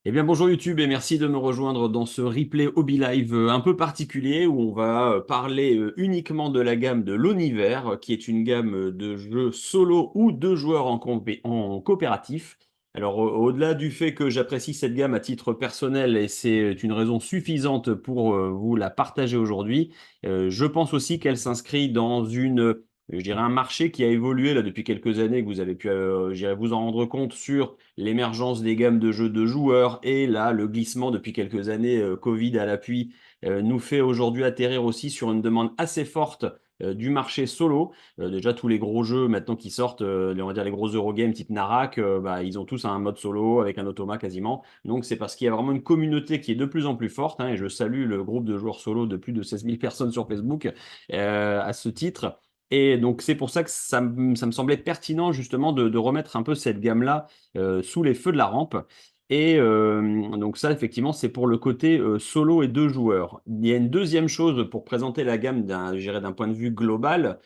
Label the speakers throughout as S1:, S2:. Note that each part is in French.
S1: Eh bien bonjour YouTube et merci de me rejoindre dans ce replay hobby live un peu particulier où on va parler uniquement de la gamme de l'Univers qui est une gamme de jeux solo ou de joueurs en coopératif. Alors au-delà du fait que j'apprécie cette gamme à titre personnel et c'est une raison suffisante pour vous la partager aujourd'hui, je pense aussi qu'elle s'inscrit dans je dirais un marché qui a évolué là depuis quelques années, que vous avez pu je dirais, vous en rendre compte sur l'émergence des gammes de jeux de joueurs et là, le glissement depuis quelques années, Covid à l'appui, nous fait aujourd'hui atterrir aussi sur une demande assez forte du marché solo. Déjà, tous les gros jeux maintenant qui sortent, on va dire les gros Eurogames type Narak, bah, ils ont tous un mode solo avec un automat quasiment. Donc, c'est parce qu'il y a vraiment une communauté qui est de plus en plus forte, hein, et je salue le groupe de joueurs solo de plus de 16 000 personnes sur Facebook à ce titre. Et donc, c'est pour ça que ça me semblait pertinent justement de remettre un peu cette gamme-là sous les feux de la rampe. Et donc ça, effectivement, c'est pour le côté solo et deux joueurs. Il y a une deuxième chose pour présenter la gamme je dirais d'un point de vue global,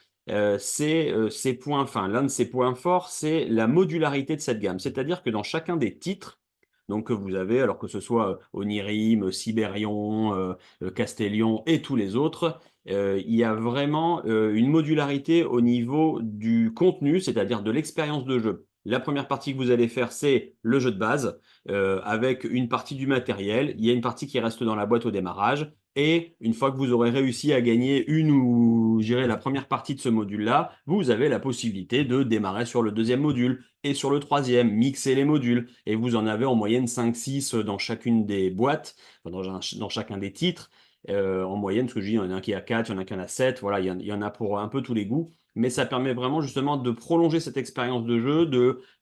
S1: c'est ses points, enfin l'un de ses points forts, c'est la modularité de cette gamme. C'est-à-dire que dans chacun des titres, donc que vous avez, alors que ce soit Onirim, Siberion, Castellion et tous les autres, il y a vraiment une modularité au niveau du contenu, c'est-à-dire de l'expérience de jeu. La première partie que vous allez faire, c'est le jeu de base, avec une partie du matériel. Il y a une partie qui reste dans la boîte au démarrage. Et une fois que vous aurez réussi à gagner une ou, je dirais, la première partie de ce module-là, vous avez la possibilité de démarrer sur le deuxième module et sur le troisième, mixer les modules. Et vous en avez en moyenne 5-6 dans chacune des boîtes, enfin, dans chacun des titres. En moyenne, ce que je dis, il y en a un qui a 4, il y en a qui en a 7, voilà, il y en a pour un peu tous les goûts. Mais ça permet vraiment justement de prolonger cette expérience de jeu,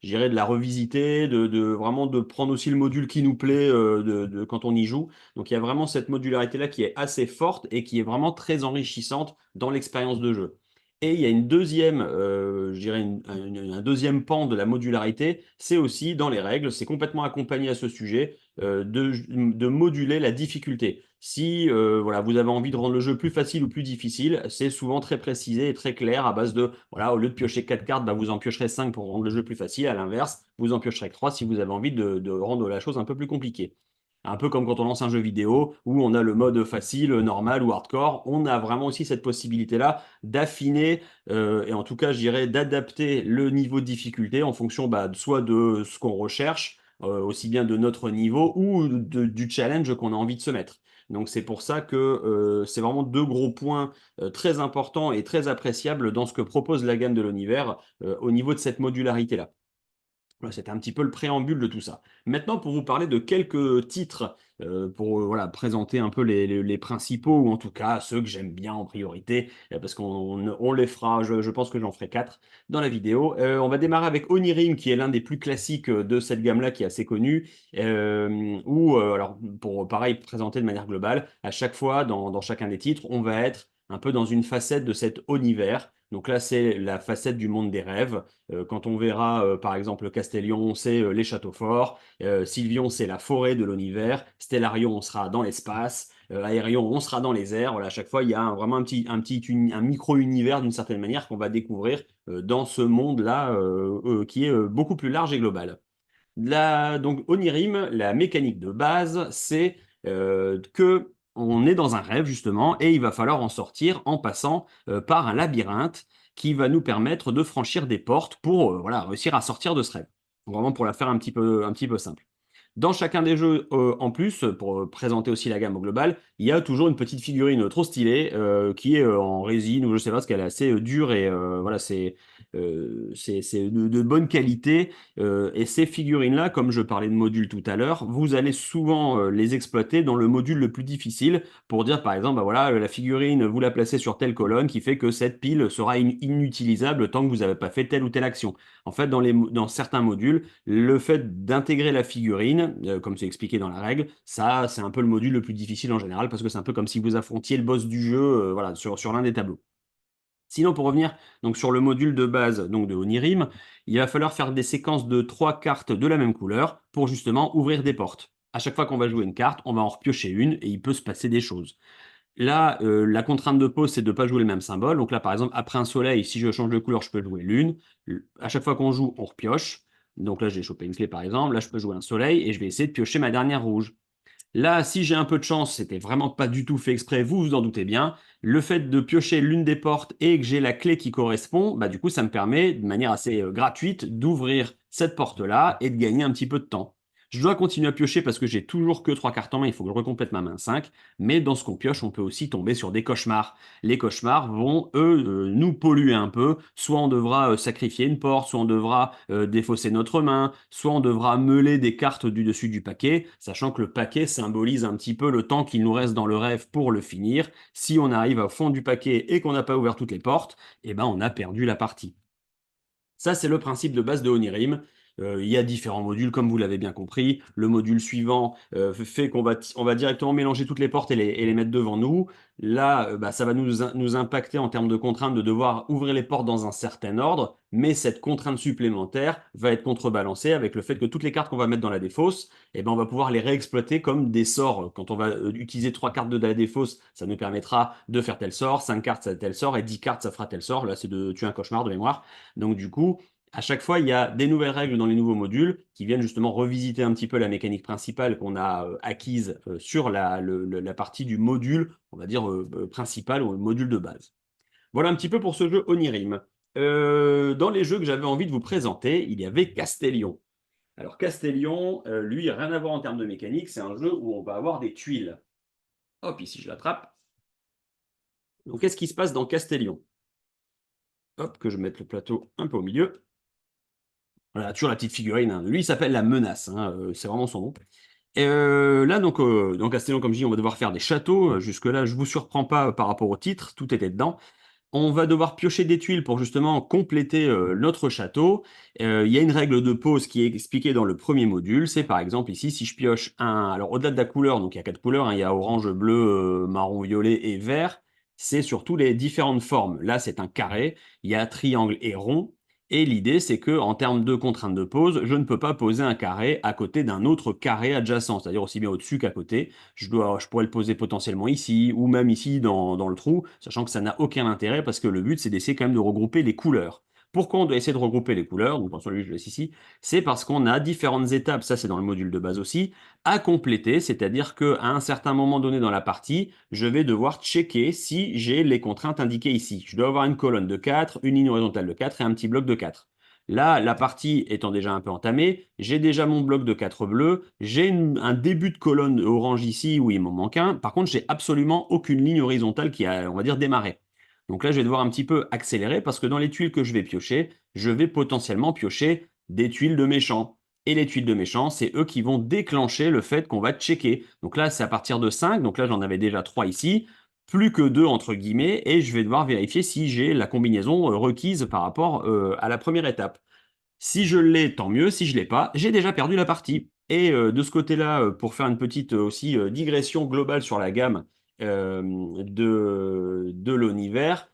S1: je dirais, de la revisiter, vraiment de prendre aussi le module qui nous plaît quand on y joue. Donc il y a vraiment cette modularité-là qui est assez forte et qui est vraiment très enrichissante dans l'expérience de jeu. Et il y a une deuxième, je dirais un deuxième pan de la modularité, c'est aussi dans les règles, c'est complètement accompagné à ce sujet, de moduler la difficulté. Si voilà, vous avez envie de rendre le jeu plus facile ou plus difficile, c'est souvent très précisé et très clair à base de, voilà, au lieu de piocher 4 cartes, bah, vous en piocherez 5 pour rendre le jeu plus facile. À l'inverse, vous en piocherez 3 si vous avez envie de rendre la chose un peu plus compliquée. Un peu comme quand on lance un jeu vidéo où on a le mode facile, normal ou hardcore, on a vraiment aussi cette possibilité-là d'affiner et en tout cas, je dirais, d'adapter le niveau de difficulté en fonction bah, soit de ce qu'on recherche, aussi bien de notre niveau ou du challenge qu'on a envie de se mettre. Donc c'est pour ça que c'est vraiment deux gros points très importants et très appréciables dans ce que propose la gamme de l'univers au niveau de cette modularité-là. Voilà, c'était un petit peu le préambule de tout ça. Maintenant, pour vous parler de quelques titres, pour voilà, présenter un peu les principaux, ou en tout cas ceux que j'aime bien en priorité, parce qu'on les fera, je pense que j'en ferai 4 dans la vidéo. On va démarrer avec Onirim, qui est l'un des plus classiques de cette gamme-là, qui est assez connu, où, alors, pour pareil, présenter de manière globale, à chaque fois, dans chacun des titres, on va être un peu dans une facette de cet univers. Donc là, c'est la facette du monde des rêves. Quand on verra, par exemple, Castellion, c'est les châteaux forts. Sylvion, c'est la forêt de l'univers. Stellarion, on sera dans l'espace. Aérion, on sera dans les airs. Voilà, à chaque fois, il y a vraiment un micro-univers d'une certaine manière qu'on va découvrir dans ce monde-là qui est beaucoup plus large et global. Donc, Onirim, la mécanique de base, c'est que on est dans un rêve justement et il va falloir en sortir en passant par un labyrinthe qui va nous permettre de franchir des portes pour voilà, réussir à sortir de ce rêve. Vraiment pour la faire un petit peu simple. Dans chacun des jeux, en plus, pour présenter aussi la gamme au global, il y a toujours une petite figurine trop stylée qui est en résine ou je sais pas, parce qu'elle est assez dure et voilà, c'est de bonne qualité. Et ces figurines-là, comme je parlais de modules tout à l'heure, vous allez souvent les exploiter dans le module le plus difficile pour dire par exemple, bah voilà, la figurine, vous la placez sur telle colonne qui fait que cette pile sera inutilisable tant que vous n'avez pas fait telle ou telle action. En fait, dans certains modules, le fait d'intégrer la figurine, comme c'est expliqué dans la règle, ça, c'est un peu le module le plus difficile en général parce que c'est un peu comme si vous affrontiez le boss du jeu, voilà, sur l'un des tableaux. Sinon, pour revenir donc sur le module de base donc de Onirim, il va falloir faire des séquences de 3 cartes de la même couleur pour justement ouvrir des portes. À chaque fois qu'on va jouer une carte, on va en repiocher une et il peut se passer des choses. Là, la contrainte de pause, c'est de ne pas jouer le même symbole. Donc là, par exemple, après un soleil, si je change de couleur, je peux jouer lune. À chaque fois qu'on joue, on repioche. Donc là, j'ai chopé une clé par exemple. Là, je peux jouer un soleil et je vais essayer de piocher ma dernière rouge. Là, si j'ai un peu de chance, c'était vraiment pas du tout fait exprès, vous vous en doutez bien. Le fait de piocher l'une des portes et que j'ai la clé qui correspond, bah du coup, ça me permet de manière assez gratuite d'ouvrir cette porte-là et de gagner un petit peu de temps. Je dois continuer à piocher parce que j'ai toujours que 3 cartes en main, il faut que je recomplète ma main 5. Mais dans ce qu'on pioche, on peut aussi tomber sur des cauchemars. Les cauchemars vont, eux, nous polluer un peu. Soit on devra sacrifier une porte, soit on devra défausser notre main, soit on devra meuler des cartes du dessus du paquet, sachant que le paquet symbolise un petit peu le temps qu'il nous reste dans le rêve pour le finir. Si on arrive au fond du paquet et qu'on n'a pas ouvert toutes les portes, eh ben on a perdu la partie. Ça, c'est le principe de base de Onirim. Il y a différents modules, comme vous l'avez bien compris. Le module suivant fait qu'on va, on va directement mélanger toutes les portes et les mettre devant nous. Là, bah, ça va nous impacter en termes de contraintes de devoir ouvrir les portes dans un certain ordre, mais cette contrainte supplémentaire va être contrebalancée avec le fait que toutes les cartes qu'on va mettre dans la défausse, eh ben, on va pouvoir les réexploiter comme des sorts. Quand on va utiliser 3 cartes de la défausse, ça nous permettra de faire tel sort, 5 cartes, ça tel sort, et 10 cartes, ça fera tel sort. Là, c'est de tuer un cauchemar de mémoire. Donc du coup, à chaque fois, il y a des nouvelles règles dans les nouveaux modules qui viennent justement revisiter un petit peu la mécanique principale qu'on a acquise sur la partie du module, on va dire principal ou le module de base. Voilà un petit peu pour ce jeu Onirim. Dans les jeux que j'avais envie de vous présenter, il y avait Castellion. Alors Castellion, lui, rien à voir en termes de mécanique, c'est un jeu où on va avoir des tuiles. Hop, ici je l'attrape. Donc qu'est-ce qui se passe dans Castellion? Hop, que je mette le plateau un peu au milieu. Voilà, toujours la petite figurine, hein. Lui, il s'appelle la menace, hein, c'est vraiment son nom. Et là, donc, dans Castellon, comme je dis, on va devoir faire des châteaux. Jusque-là, je vous surprends pas par rapport au titre, tout était dedans. On va devoir piocher des tuiles pour justement compléter notre château. Il y a une règle de pause qui est expliquée dans le premier module. C'est par exemple ici, si je pioche un... Alors au-delà de la couleur, donc il y a 4 couleurs, hein, il y a orange, bleu, marron, violet et vert. C'est surtout les différentes formes. Là, c'est un carré, il y a triangle et rond. Et l'idée, c'est que en termes de contrainte de pose, je ne peux pas poser un carré à côté d'un autre carré adjacent, c'est-à-dire aussi bien au-dessus qu'à côté. Je pourrais le poser potentiellement ici, ou même ici dans le trou, sachant que ça n'a aucun intérêt parce que le but, c'est d'essayer quand même de regrouper les couleurs. Pourquoi on doit essayer de regrouper les couleurs? Donc, pour lui, je laisse ici. C'est parce qu'on a différentes étapes, ça c'est dans le module de base aussi, à compléter, c'est-à-dire qu'à un certain moment donné dans la partie, je vais devoir checker si j'ai les contraintes indiquées ici. Je dois avoir une colonne de 4, une ligne horizontale de 4 et un petit bloc de 4. Là, la partie étant déjà un peu entamée, j'ai déjà mon bloc de 4 bleus, j'ai un début de colonne orange ici où il m'en manque un. Par contre, j'ai absolument aucune ligne horizontale qui a, on va dire, démarré. Donc là, je vais devoir un petit peu accélérer parce que dans les tuiles que je vais piocher, je vais potentiellement piocher des tuiles de méchants. Et les tuiles de méchants, c'est eux qui vont déclencher le fait qu'on va checker. Donc là, c'est à partir de 5. Donc là, j'en avais déjà 3 ici. Plus que 2 entre guillemets. Et je vais devoir vérifier si j'ai la combinaison requise par rapport à la première étape. Si je l'ai, tant mieux. Si je ne l'ai pas, j'ai déjà perdu la partie. Et de ce côté-là, pour faire une petite aussi digression globale sur la gamme de l'univers,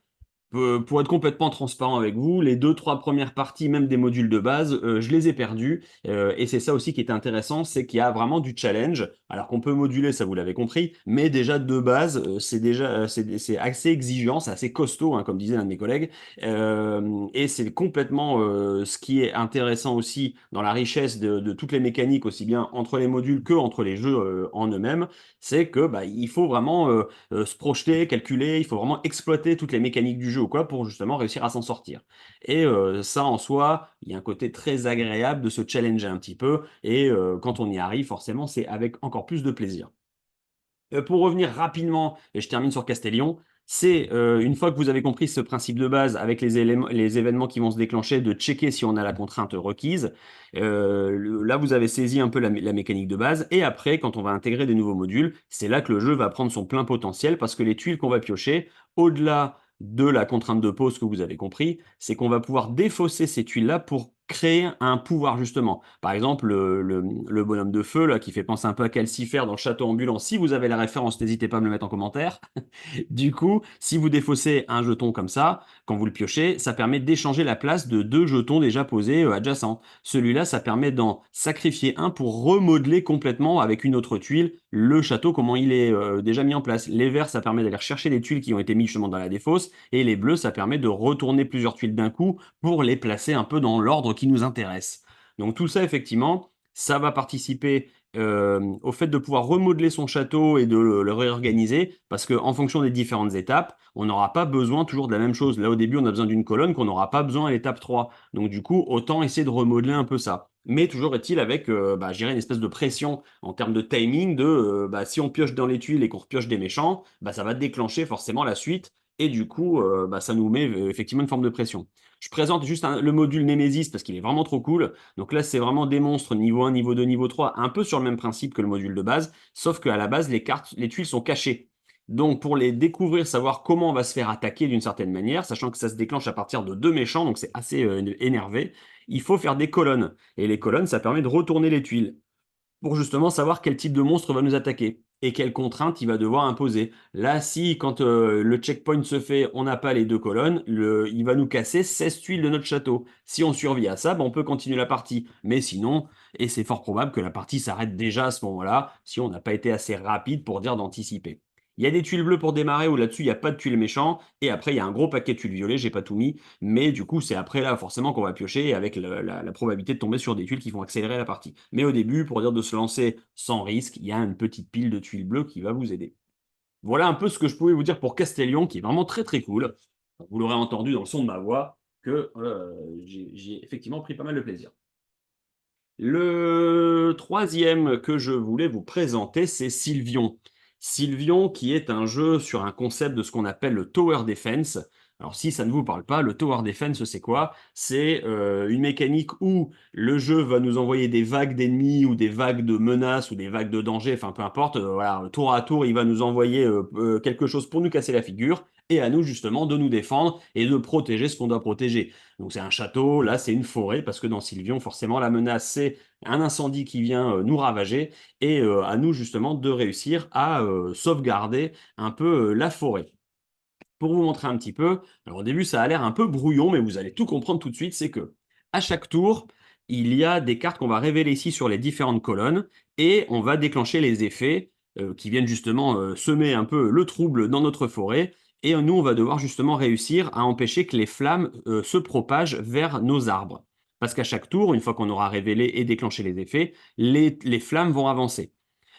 S1: pour être complètement transparent avec vous, les 2-3 premières parties, même des modules de base, je les ai perdus. Et c'est ça aussi qui est intéressant, c'est qu'il y a vraiment du challenge. Alors qu'on peut moduler, ça vous l'avez compris, mais déjà de base, c'est assez exigeant, c'est assez costaud, hein, comme disait l'un de mes collègues. Et c'est complètement ce qui est intéressant aussi dans la richesse de toutes les mécaniques, aussi bien entre les modules que entre les jeux en eux-mêmes, c'est que bah, il faut vraiment se projeter, calculer, il faut vraiment exploiter toutes les mécaniques du jeu ou quoi pour justement réussir à s'en sortir. Et ça en soi, il y a un côté très agréable de se challenger un petit peu et quand on y arrive, forcément, c'est avec encore plus de plaisir. Pour revenir rapidement, et je termine sur Castellion, c'est une fois que vous avez compris ce principe de base avec les éléments, les événements qui vont se déclencher, de checker si on a la contrainte requise. Là, vous avez saisi un peu la mécanique de base. Et après, quand on va intégrer des nouveaux modules, c'est là que le jeu va prendre son plein potentiel parce que les tuiles qu'on va piocher, au-delà de la contrainte de pose que vous avez compris, c'est qu'on va pouvoir défausser ces tuiles-là pour créer un pouvoir justement. Par exemple, le bonhomme de feu là, qui fait penser un peu à Calcifer dans le château ambulant. Si vous avez la référence, n'hésitez pas à me le mettre en commentaire. Du coup, si vous défaussez un jeton comme ça, quand vous le piochez, ça permet d'échanger la place de 2 jetons déjà posés adjacents. Celui-là, ça permet d'en sacrifier un pour remodeler complètement avec une autre tuile le château, comment il est déjà mis en place. Les verts, ça permet d'aller chercher les tuiles qui ont été mises justement dans la défausse, et les bleus, ça permet de retourner plusieurs tuiles d'un coup pour les placer un peu dans l'ordre qui nous intéresse. Donc tout ça, effectivement, ça va participer au fait de pouvoir remodeler son château et de le réorganiser, parce qu'en fonction des différentes étapes, on n'aura pas besoin toujours de la même chose. Là, au début, on a besoin d'une colonne qu'on n'aura pas besoin à l'étape 3. Donc du coup, autant essayer de remodeler un peu ça. Mais toujours est-il avec, je dirais, une espèce de pression en termes de timing de, si on pioche dans les tuiles et qu'on repioche des méchants, ça va déclencher forcément la suite et du coup, ça nous met effectivement une forme de pression. Je présente juste le module Nemesis parce qu'il est vraiment trop cool. Donc là, c'est vraiment des monstres niveau 1, niveau 2, niveau 3, un peu sur le même principe que le module de base, sauf qu'à la base, les cartes, les tuiles sont cachées. Donc pour les découvrir, savoir comment on va se faire attaquer d'une certaine manière, sachant que ça se déclenche à partir de 2 méchants, donc c'est assez énervé, il faut faire des colonnes. Et les colonnes, ça permet de retourner les tuiles pour justement savoir quel type de monstre va nous attaquer et quelles contraintes il va devoir imposer. Là, si quand le checkpoint se fait, on n'a pas les 2 colonnes, il va nous casser 16 tuiles de notre château. Si on survit à ça, on peut continuer la partie. Mais sinon, et c'est fort probable que la partie s'arrête déjà à ce moment-là, si on n'a pas été assez rapide pour dire d'anticiper. Il y a des tuiles bleues pour démarrer où là-dessus il n'y a pas de tuiles méchants, et après il y a un gros paquet de tuiles violets, j'ai pas tout mis, mais du coup c'est après là forcément qu'on va piocher avec la probabilité de tomber sur des tuiles qui vont accélérer la partie. Mais au début, pour dire de se lancer sans risque, il y a une petite pile de tuiles bleues qui va vous aider. Voilà un peu ce que je pouvais vous dire pour Castellion, qui est vraiment très très cool. Vous l'aurez entendu dans le son de ma voix, que j'ai effectivement pris pas mal de plaisir. Le troisième que je voulais vous présenter, c'est Sylvion. Sylvion, qui est un jeu sur un concept de ce qu'on appelle le Tower Defense. Alors si ça ne vous parle pas, le Tower Defense, c'est quoi? C'est une mécanique où le jeu va nous envoyer des vagues d'ennemis ou des vagues de menaces ou des vagues de danger, enfin peu importe, voilà, tour à tour, il va nous envoyer quelque chose pour nous casser la figure et à nous justement de nous défendre et de protéger ce qu'on doit protéger. Donc c'est un château, là c'est une forêt, parce que dans Sylvion, forcément, la menace, c'est un incendie qui vient nous ravager, et à nous justement de réussir à sauvegarder un peu la forêt. Pour vous montrer un petit peu, alors au début ça a l'air un peu brouillon, mais vous allez tout comprendre tout de suite, c'est que à chaque tour, il y a des cartes qu'on va révéler ici sur les différentes colonnes, et on va déclencher les effets qui viennent justement semer un peu le trouble dans notre forêt, et nous on va devoir justement réussir à empêcher que les flammes se propagent vers nos arbres. Parce qu'à chaque tour, une fois qu'on aura révélé et déclenché les effets, les flammes vont avancer.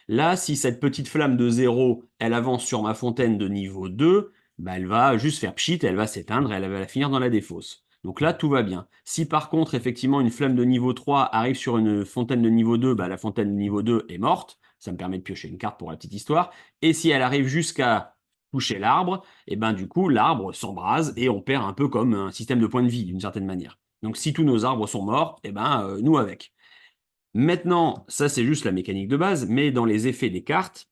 S1: Là, si cette petite flamme de 0, elle avance sur ma fontaine de niveau 2, elle va juste faire pchit, elle va s'éteindre, elle va finir dans la défausse. Donc là, tout va bien. Si par contre, effectivement, une flamme de niveau 3 arrive sur une fontaine de niveau 2, la fontaine de niveau 2 est morte. Ça me permet de piocher une carte pour la petite histoire. Et si elle arrive jusqu'à toucher l'arbre, et du coup, l'arbre s'embrase et on perd un peu comme un système de points de vie, d'une certaine manière. Donc si tous nos arbres sont morts, nous avec. Maintenant, ça c'est juste la mécanique de base, mais dans les effets des cartes,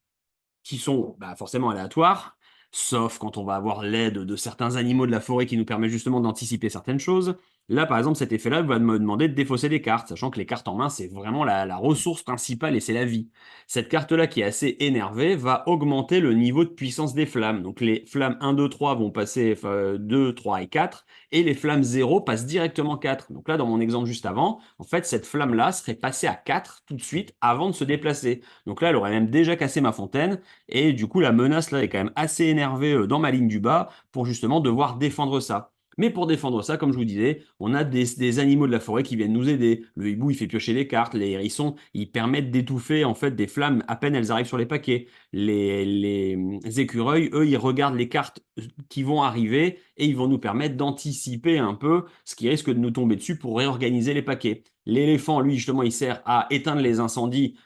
S1: qui sont forcément aléatoires, sauf quand on va avoir l'aide de certains animaux de la forêt qui nous permet justement d'anticiper certaines choses. Là, par exemple, cet effet-là va me demander de défausser des cartes, sachant que les cartes en main, c'est vraiment la ressource principale et c'est la vie. Cette carte-là, qui est assez énervée, va augmenter le niveau de puissance des flammes. Donc les flammes 1, 2, 3 vont passer 2, 3 et 4, et les flammes 0 passent directement 4. Donc là, dans mon exemple juste avant, en fait, cette flamme-là serait passée à 4 tout de suite avant de se déplacer. Donc là, elle aurait même déjà cassé ma fontaine, et du coup, la menace là est quand même assez énervée dans ma ligne du bas pour justement devoir défendre ça. Mais pour défendre ça, comme je vous disais, on a des animaux de la forêt qui viennent nous aider. Le hibou, il fait piocher les cartes. Les hérissons, ils permettent d'étouffer en fait des flammes à peine elles arrivent sur les paquets. Les écureuils, eux, ils regardent les cartes qui vont arriver et ils vont nous permettre d'anticiper un peu ce qui risque de nous tomber dessus pour réorganiser les paquets. L'éléphant, lui, justement, il sert à éteindre les incendies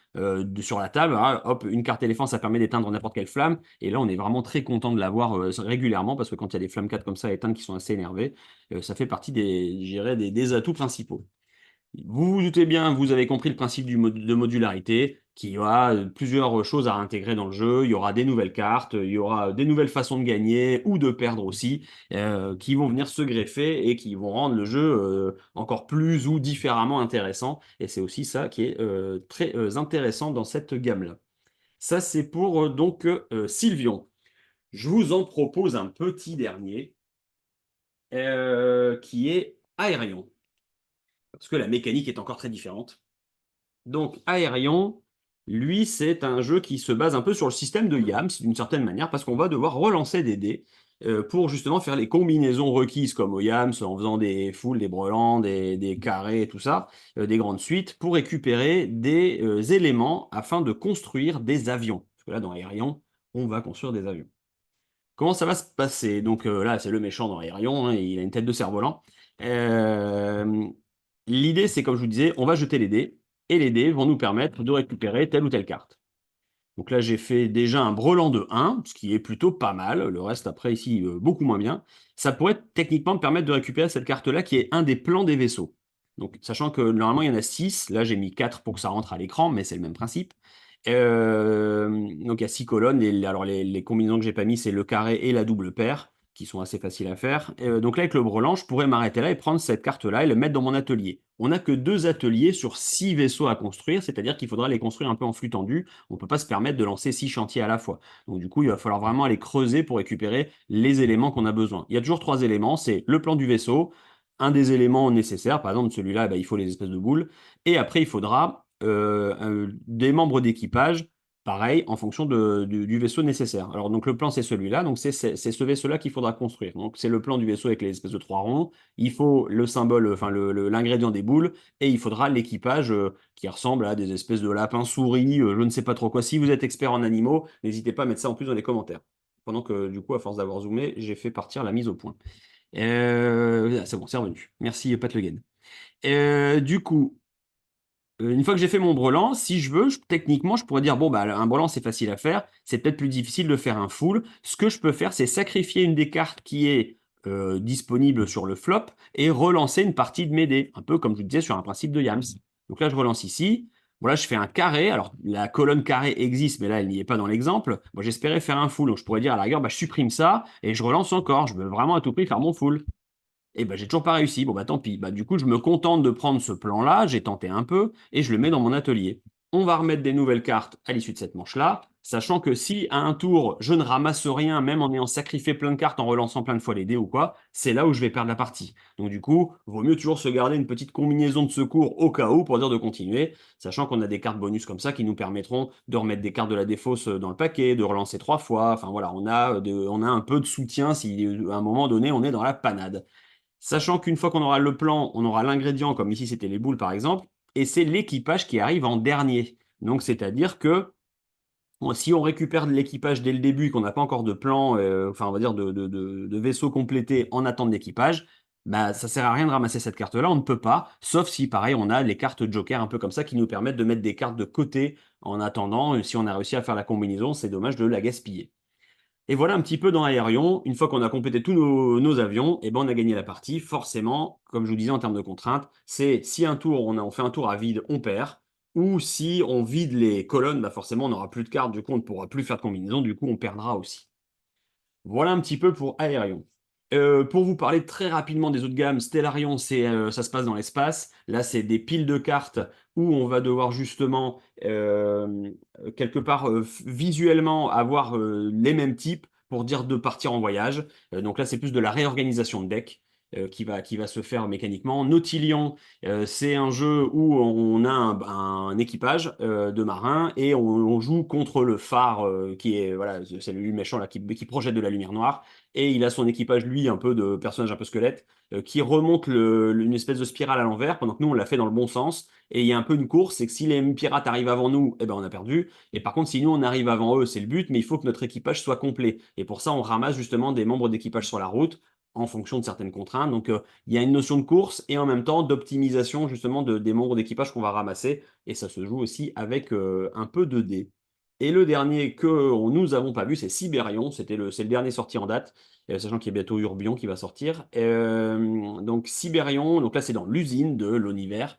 S1: sur la table. Hein. Hop, une carte éléphant, ça permet d'éteindre n'importe quelle flamme. Et là, on est vraiment très content de l'avoir régulièrement parce que quand il y a des flammes 4 comme ça à éteindre qui sont assez énervées, ça fait partie des atouts principaux. Vous vous doutez bien, vous avez compris le principe de modularité, qui aura plusieurs choses à intégrer dans le jeu. Il y aura des nouvelles cartes, il y aura des nouvelles façons de gagner ou de perdre aussi, qui vont venir se greffer et qui vont rendre le jeu encore plus ou différemment intéressant. Et c'est aussi ça qui est très intéressant dans cette gamme-là. Ça, c'est pour donc Sylvion. Je vous en propose un petit dernier qui est Aérion, parce que la mécanique est encore très différente. Donc, Aérion, lui, c'est un jeu qui se base un peu sur le système de Yams, d'une certaine manière, parce qu'on va devoir relancer des dés. pour justement faire les combinaisons requises comme au Yams, en faisant des foules, des brelans, des carrés et tout ça, des grandes suites, pour récupérer des éléments afin de construire des avions. Parce que là, dans Aérion, on va construire des avions. Comment ça va se passer? Donc là, c'est le méchant dans Aérion, hein, il a une tête de cerf-volant. Euh, L'idée, c'est comme je vous disais, on va jeter les dés, et les dés vont nous permettre de récupérer telle ou telle carte. Donc là, j'ai fait déjà un brelan de 1, ce qui est plutôt pas mal. Le reste, après, ici, beaucoup moins bien. Ça pourrait techniquement me permettre de récupérer cette carte-là, qui est un des plans des vaisseaux. Donc, sachant que normalement, il y en a 6. Là, j'ai mis 4 pour que ça rentre à l'écran, mais c'est le même principe. Donc, il y a 6 colonnes. Alors, les combinaisons que j'ai pas mis, c'est le carré et la double paire, qui sont assez faciles à faire. Donc là, avec le brelan, je pourrais m'arrêter là et prendre cette carte-là et le mettre dans mon atelier. On n'a que 2 ateliers sur 6 vaisseaux à construire, c'est-à-dire qu'il faudra les construire un peu en flux tendu. On ne peut pas se permettre de lancer 6 chantiers à la fois. Donc du coup, il va falloir vraiment aller creuser pour récupérer les éléments qu'on a besoin. Il y a toujours 3 éléments, c'est le plan du vaisseau, un des éléments nécessaires, par exemple celui-là, il faut les espèces de boules, et après il faudra des membres d'équipage, pareil, en fonction du vaisseau nécessaire. Alors donc le plan c'est celui-là, donc c'est ce vaisseau-là qu'il faudra construire. Donc c'est le plan du vaisseau avec les espèces de 3 ronds, il faut le symbole, enfin l'ingrédient des boules, et il faudra l'équipage qui ressemble à des espèces de lapins souris, je ne sais pas trop quoi. Si vous êtes expert en animaux, n'hésitez pas à mettre ça en plus dans les commentaires. Pendant que, du coup, à force d'avoir zoomé, j'ai fait partir la mise au point. C'est bon, c'est revenu. Merci, Pat Le Guen. Du coup, une fois que j'ai fait mon brelan, si je veux, techniquement, je pourrais dire, bon, bah, un brelan, c'est facile à faire. C'est peut-être plus difficile de faire un full. Ce que je peux faire, c'est sacrifier une des cartes qui est disponible sur le flop et relancer une partie de mes dés. Un peu comme je vous disais sur un principe de Yams. Donc là, je relance ici. Voilà, je fais un carré. Alors, la colonne carré existe, mais là, elle n'y est pas dans l'exemple. Moi, j'espérais faire un full. Donc, je pourrais dire à la rigueur, bah, je supprime ça et je relance encore. Je veux vraiment à tout prix faire mon full. Et ben j'ai toujours pas réussi. Bon, bah tant pis. Bah, du coup, je me contente de prendre ce plan-là, j'ai tenté un peu, et je le mets dans mon atelier. On va remettre des nouvelles cartes à l'issue de cette manche-là, sachant que si à un tour, je ne ramasse rien, même en ayant sacrifié plein de cartes, en relançant plein de fois les dés ou quoi, c'est là où je vais perdre la partie. Donc du coup, vaut mieux toujours se garder une petite combinaison de secours au cas où pour dire de continuer, sachant qu'on a des cartes bonus comme ça qui nous permettront de remettre des cartes de la défausse dans le paquet, de relancer 3 fois. Enfin voilà, on a un peu de soutien si à un moment donné on est dans la panade. Sachant qu'une fois qu'on aura le plan, on aura l'ingrédient, comme ici c'était les boules par exemple, et c'est l'équipage qui arrive en dernier. Donc c'est-à-dire que si on récupère de l'équipage dès le début et qu'on n'a pas encore de plan, enfin on va dire de vaisseau complété en attente d'équipage, bah ça sert à rien de ramasser cette carte-là, on ne peut pas, sauf si pareil on a les cartes Joker un peu comme ça qui nous permettent de mettre des cartes de côté en attendant, si on a réussi à faire la combinaison, c'est dommage de la gaspiller. Et voilà un petit peu dans Aérion, une fois qu'on a complété tous nos avions, et ben on a gagné la partie. Forcément, comme je vous disais en termes de contraintes, c'est si un tour, on fait un tour à vide, on perd. Ou si on vide les colonnes, bah forcément on n'aura plus de cartes, du coup on ne pourra plus faire de combinaison, du coup on perdra aussi. Voilà un petit peu pour Aérion. Pour vous parler très rapidement des autres gammes, Stellarion, ça se passe dans l'espace. Là, c'est des piles de cartes où on va devoir justement, quelque part, visuellement avoir les mêmes types pour dire de partir en voyage. Donc là, c'est plus de la réorganisation de deck qui va se faire mécaniquement. Nautilion, c'est un jeu où on a un équipage de marins et on joue contre le phare qui est, voilà, c'est lui le méchant là, qui projette de la lumière noire. Et il a son équipage, lui, un peu de personnage un peu squelette, qui remonte une espèce de spirale à l'envers, pendant que nous, on l'a fait dans le bon sens. Et il y a un peu une course, c'est que si les pirates arrivent avant nous, eh ben, on a perdu. Et par contre, si nous, on arrive avant eux, c'est le but, mais il faut que notre équipage soit complet. Et pour ça, on ramasse justement des membres d'équipage sur la route en fonction de certaines contraintes. Donc, il y a une notion de course et en même temps d'optimisation justement des membres d'équipage qu'on va ramasser. Et ça se joue aussi avec un peu de dés. Et le dernier que nous avons pas vu, c'est Sibérion. C'est le dernier sorti en date, sachant qu'il y a bientôt Urbion qui va sortir. Donc Sibérion, donc là c'est dans l'usine de l'univers,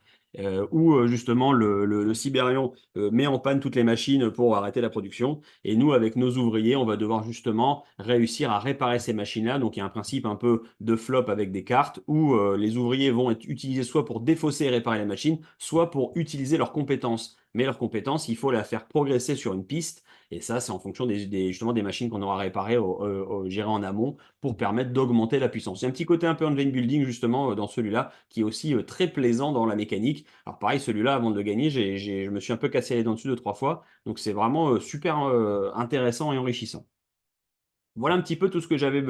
S1: où justement le Sibérion met en panne toutes les machines pour arrêter la production. Et nous, avec nos ouvriers, on va devoir justement réussir à réparer ces machines-là. Donc il y a un principe un peu de flop avec des cartes où les ouvriers vont être utilisés soit pour défausser et réparer la machine, soit pour utiliser leurs compétences. Mais leurs compétences, il faut la faire progresser sur une piste. Et ça, c'est en fonction justement des machines qu'on aura réparées, gérées en amont, pour permettre d'augmenter la puissance. Il y a un petit côté un peu engine building, justement, dans celui-là, qui est aussi très plaisant dans la mécanique. Alors pareil, celui-là, avant de le gagner, je me suis un peu cassé les dents dessus 2, 3 fois. Donc c'est vraiment super intéressant et enrichissant. Voilà un petit peu tout ce que j'avais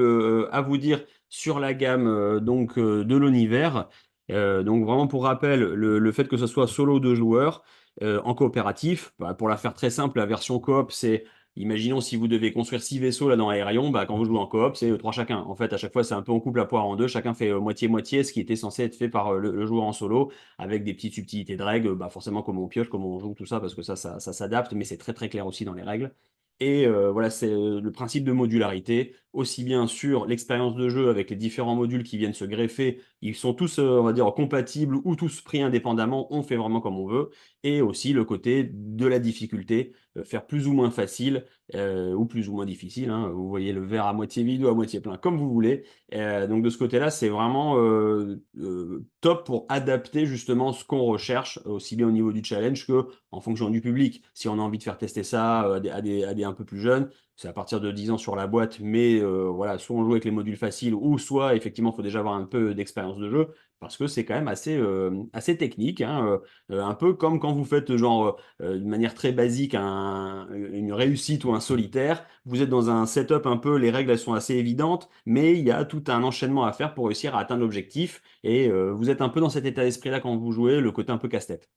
S1: à vous dire sur la gamme de l'univers. Donc vraiment pour rappel, le fait que ce soit solo 2 joueurs en coopératif, bah, pour la faire très simple, la version coop, c'est, imaginons si vous devez construire 6 vaisseaux là dans Aérion, bah, quand vous jouez en coop, c'est 3 chacun. En fait, à chaque fois, c'est un peu on coupe la poire en deux, chacun fait moitié-moitié, ce qui était censé être fait par le joueur en solo, avec des petites subtilités de règles, bah, forcément comment on pioche, comment on joue, tout ça, parce que ça s'adapte, mais c'est très très clair aussi dans les règles. Et voilà, c'est le principe de modularité, aussi bien sur l'expérience de jeu avec les différents modules qui viennent se greffer, ils sont tous, on va dire, compatibles ou tous pris indépendamment, on fait vraiment comme on veut, et aussi le côté de la difficulté, faire plus ou moins facile ou plus ou moins difficile, hein, vous voyez le verre à moitié vide ou à moitié plein, comme vous voulez. Donc de ce côté-là, c'est vraiment top pour adapter justement ce qu'on recherche, aussi bien au niveau du challenge que en fonction du public. Si on a envie de faire tester ça à des un peu plus jeunes, c'est à partir de 10 ans sur la boîte, mais voilà, soit on joue avec les modules faciles, ou soit effectivement, il faut déjà avoir un peu d'expérience de jeu, parce que c'est quand même assez technique, hein, un peu comme quand vous faites genre d'une manière très basique une réussite ou un solitaire. Vous êtes dans un setup un peu, les règles elles sont assez évidentes, mais il y a tout un enchaînement à faire pour réussir à atteindre l'objectif. Et vous êtes un peu dans cet état d'esprit-là quand vous jouez, le côté un peu casse-tête.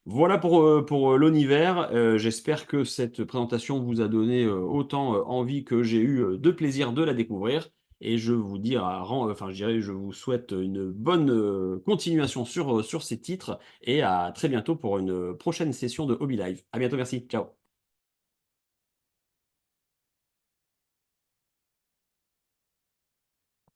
S1: Voilà pour l'univers. J'espère que cette présentation vous a donné autant envie que j'ai eu de plaisir de la découvrir. Et je vous dis enfin, je dirais, je vous souhaite une bonne continuation sur ces titres et à très bientôt pour une prochaine session de Hobby Live. À bientôt, merci. Ciao.